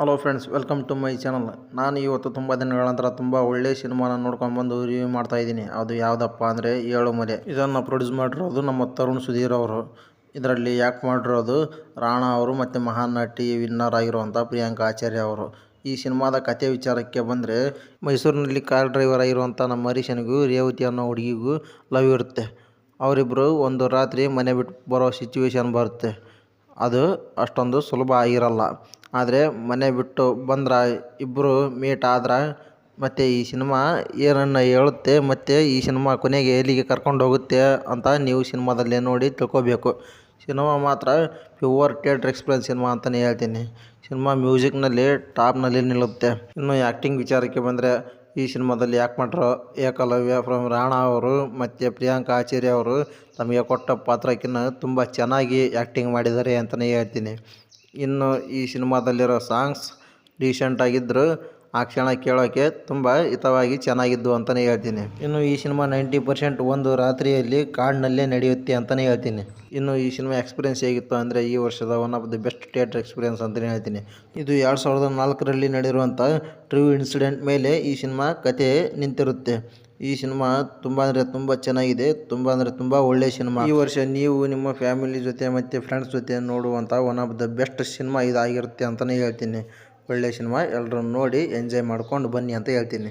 Hello friends, welcome to my channel. ನಾನು ಇವತ್ತು ತುಂಬ ದಿನಗಳ ನಂತರ ತುಂಬ ಒಳ್ಳೆಯ ಸಿನಿಮಾನ ನೋಡ್ಕೊಂಡ್ಬಂದು ರಿವ್ಯೂ ಮಾಡ್ತಾ ಇದ್ದೀನಿ. ಅದು ಯಾವುದಪ್ಪ ಅಂದರೆ ಏಳುಮಲೆ. ಇದನ್ನು ಪ್ರೊಡ್ಯೂಸ್ ಮಾಡಿರೋದು ನಮ್ಮ ತರುಣ್ ಸುಧೀರ್ ಅವರು. ಇದರಲ್ಲಿ ಆ್ಯಕ್ಟ್ ಮಾಡಿರೋದು ರಾಣಾ ಅವರು ಮತ್ತು ಮಹಾನ್ ನಟಿ ವಿನ್ನರ್ ಆಗಿರುವಂಥ ಪ್ರಿಯಾಂಕಾ ಆಚಾರ್ಯ ಅವರು. ಈ ಸಿನಿಮಾದ ಕಥೆ ವಿಚಾರಕ್ಕೆ ಬಂದರೆ, ಮೈಸೂರಿನಲ್ಲಿ ಕಾರ್ ಡ್ರೈವರ್ ಆಗಿರುವಂಥ ನಮ್ಮ ಹರೀಶನಿಗೂ ರೇವತಿ ಅನ್ನೋ ಹುಡುಗಿಗೂ ಲವ್ ಇರುತ್ತೆ. ಅವರಿಬ್ಬರು ಒಂದು ರಾತ್ರಿ ಮನೆ ಬಿಟ್ಟು ಬರೋ ಸಿಚುವೇಶನ್ ಬರುತ್ತೆ. ಅದು ಅಷ್ಟೊಂದು ಸುಲಭ ಆಗಿರಲ್ಲ. ಆದರೆ ಮನೆ ಬಿಟ್ಟು ಬಂದ್ರೆ ಇಬ್ಬರು ಮೀಟ್ ಆದ್ರೆ ಮತ್ತು ಈ ಸಿನಿಮಾ ಏನನ್ನು ಹೇಳುತ್ತೆ ಮತ್ತು ಈ ಸಿನಿಮಾ ಕೊನೆಗೆ ಎಲ್ಲಿಗೆ ಕರ್ಕೊಂಡು ಹೋಗುತ್ತೆ ಅಂತ ನೀವು ಸಿನಿಮಾದಲ್ಲೇ ನೋಡಿ ತಿಳ್ಕೊಬೇಕು. ಸಿನಿಮಾ ಮಾತ್ರ ಪ್ಯೂವರ್ ಥಿಯೇಟ್ರ್ ಎಕ್ಸ್ಪೀರಿಯನ್ಸ್ ಸಿನಿಮಾ ಅಂತಲೇ ಹೇಳ್ತೀನಿ. ಸಿನಿಮಾ ಮ್ಯೂಸಿಕ್ನಲ್ಲಿ ಟಾಪ್ನಲ್ಲಿ ನಿಲ್ಲುತ್ತೆ. ಇನ್ನು ಆ್ಯಕ್ಟಿಂಗ್ ವಿಚಾರಕ್ಕೆ ಬಂದರೆ, ಈ ಸಿನಿಮಾದಲ್ಲಿ ಆ್ಯಕ್ಟ್ ಮಾಡಿರೋ ಏಕಲವ್ಯ ಫ್ರಮ್ ರಾಣಾ ಅವರು ಮತ್ತು ಪ್ರಿಯಾಂಕಾ ಆಚಾರ್ಯ ಅವರು ತಮಗೆ ಕೊಟ್ಟ ಪಾತ್ರಕ್ಕಿಂತ ತುಂಬ ಚೆನ್ನಾಗಿ ಆ್ಯಕ್ಟಿಂಗ್ ಮಾಡಿದ್ದಾರೆ ಅಂತಲೇ ಹೇಳ್ತೀನಿ. ಇನ್ನು ಈ ಸಿನಿಮಾದಲ್ಲಿರೋ ಸಾಂಗ್ಸ್ ಡೀಸೆಂಟ್ ಆಗಿದ್ದರೂ ಆ ಕ್ಷಣ ಕೇಳೋಕ್ಕೆ ತುಂಬ ಹಿತವಾಗಿ ಚೆನ್ನಾಗಿದ್ದು ಅಂತಲೇ ಹೇಳ್ತೀನಿ. ಇನ್ನು ಈ ಸಿನಿಮಾ 90% ಒಂದು ರಾತ್ರಿಯಲ್ಲಿ ಕಾಡಿನಲ್ಲೇ ನಡೆಯುತ್ತೆ ಅಂತಲೇ ಹೇಳ್ತೀನಿ. ಇನ್ನು ಈ ಸಿನಿಮಾ ಎಕ್ಸ್ಪೀರಿಯನ್ಸ್ ಹೇಗಿತ್ತು ಅಂದರೆ, ಈ ವರ್ಷದ one of the best theatre experience ಅಂತಲೇ ಹೇಳ್ತೀನಿ. ಇದು 2004ರಲ್ಲಿ ನಡೆದಿರುವಂಥ ಟ್ರೂ ಇನ್ಸಿಡೆಂಟ್ ಮೇಲೆ ಈ ಸಿನಿಮಾ ಕತೆ ನಿಂತಿರುತ್ತೆ. ಈ ಸಿನಿಮಾ ತುಂಬ ಅಂದರೆ ತುಂಬ ಚೆನ್ನಾಗಿದೆ. ತುಂಬ ಅಂದರೆ ತುಂಬ ಒಳ್ಳೆಯ ಸಿನಿಮಾ. ಈ ವರ್ಷ ನೀವು ನಿಮ್ಮ ಫ್ಯಾಮಿಲಿ ಜೊತೆ ಮತ್ತು ಫ್ರೆಂಡ್ಸ್ ಜೊತೆ ನೋಡುವಂಥ one of the best cinema ಇದಾಗಿರುತ್ತೆ ಅಂತಲೇ ಹೇಳ್ತೀನಿ. ಒಳ್ಳೆಯ ಸಿನಿಮಾ, ಎಲ್ಲರೂ ನೋಡಿ ಎಂಜಾಯ್ ಮಾಡ್ಕೊಂಡು ಬನ್ನಿ ಅಂತ ಹೇಳ್ತೀನಿ.